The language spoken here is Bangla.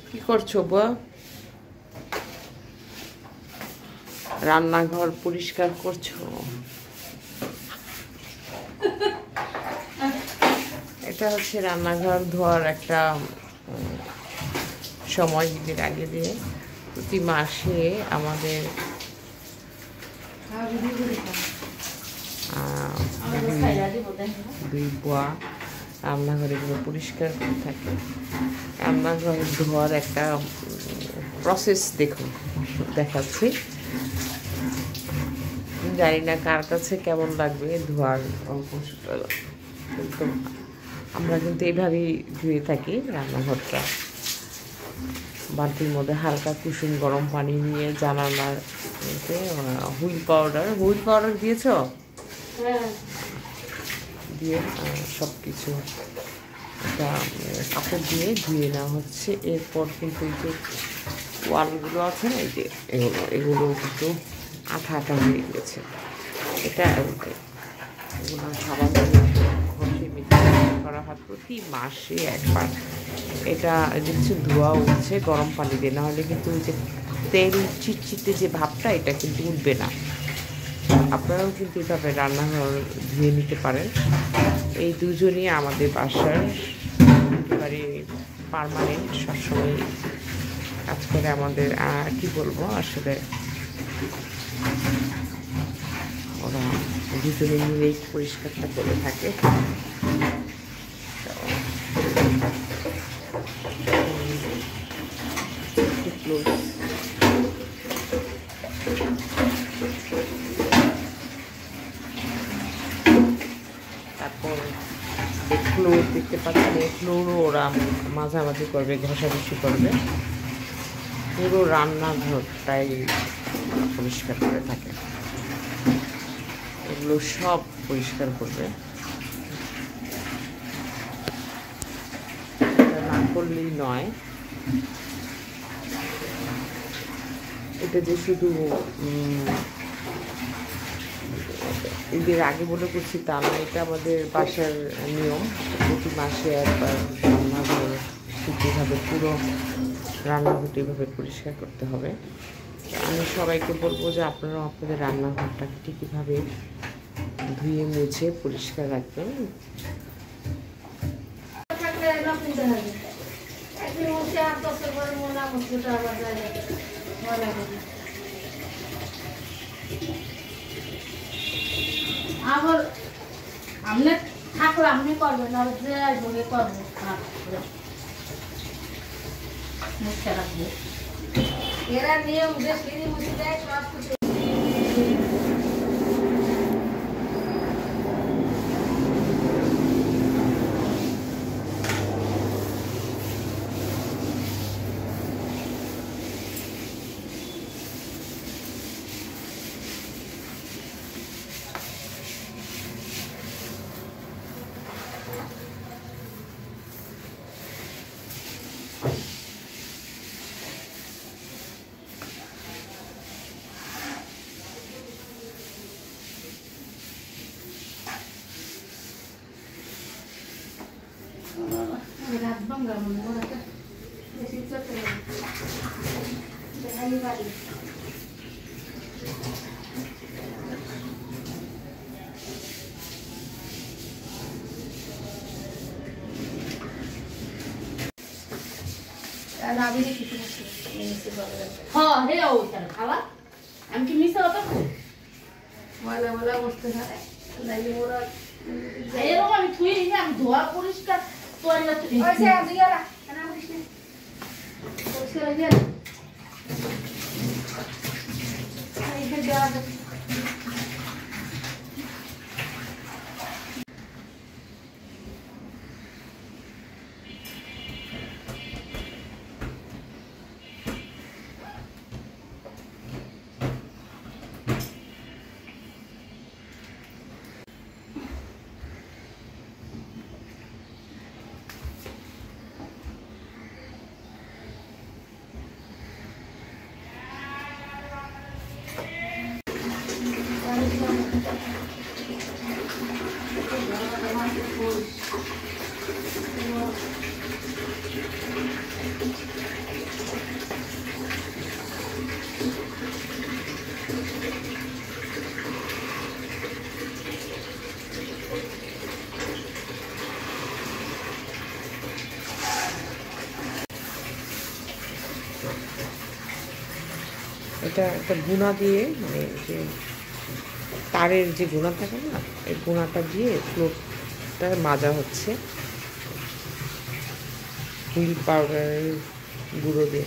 কি করছো বউ? রান্নাঘর পরিষ্কার করছো? এটা হচ্ছে রান্নাঘর ধোয়ার একটা সময় দিনের আগে দিয়ে প্রতি মাসে আমাদের দুই বুয়া রান্নাঘর এগুলো পরিষ্কার করে থাকে। রান্নাঘর ধোয়ার একটা প্রসেস দেখুন দেখাচ্ছি। জানি না কার কাছে কেমন লাগবে ধোয়ার অংশটা, কিন্তু আমরা কিন্তু এইভাবেই ধুয়ে থাকি রান্নাঘরটা। বালতির মধ্যে হালকা কুসুম গরম পানি নিয়ে জানালার হুইল পাউডার দিয়েছ দিয়ে সব কিছু একটা কাপড় দিয়ে ধুয়ে নেওয়া হচ্ছে। এরপর কিন্তু এই যে ওয়ালগুলো আছে না, এই যে এগুলো কিন্তু আঠা হয়ে গেছে। এটা এগুলো সাবান ঘষে মেজে করা হয় প্রতি মাসে একবার। এটা কিছু ধোয়া উঠছে গরম পানি দিয়ে, নাহলে কিন্তু ওই যে তেল চিটচিটে যে ভাবটা এটা কিন্তু উঠবে না। আপনারাও কিন্তু এভাবে রান্নাঘর ধুয়ে নিতে পারেন। এই দুজনই আমাদের বাসার একেবারে পার্মানেন্ট, সবসময় কাজ করে আমাদের। কি বলবো আসলে, ওরা দুজনে মিলেই পরিষ্কারটা করে থাকে। তারপর ফ্লোর দেখতে পাচ্ছেন, এই ফ্লোরও ওরা মাঝামাঝি করবে, ঘষাঘষি করবে। পুরো রান্নাঘরটাই পরিষ্কার করে থাকে, এগুলো সব পরিষ্কার করবে। এটা না করলেই নয়। এটা যে শুধু ঈদের আগে বলে করছি তা না, এটা আমাদের বাসার নিয়ম। প্রতি মাসে একবার রান্নাঘর ঠিকভাবে পুরো রান্নাঘরটি এভাবে পরিষ্কার করতে হবে। আমি সবাইকে বলবো যে আপনারাও আপনাদের রান্নাঘরটাকে ঠিকভাবে ধুয়ে মুছে পরিষ্কার রাখবেন। আবার আপনি ঠাকুর আপনি করবেন, আর যে আসবে করবো মুখটা রাখবো। এরা নিয়ম যে সিঁড়ি মুছে দেয় সব কিছু। আমি কি মিশে হতো ময়লা ময়লা বসতে থাকে এরকম আমি থুই আমি ধোয়া পরিষ্কার এটা একটা গুণা দিয়ে, মানে যে তারের যে গুণা থাকে না, এই গুণাটা দিয়ে ফ্লোরটা মাজা হচ্ছে হুইল পাউডারের গুঁড়ো দিয়ে।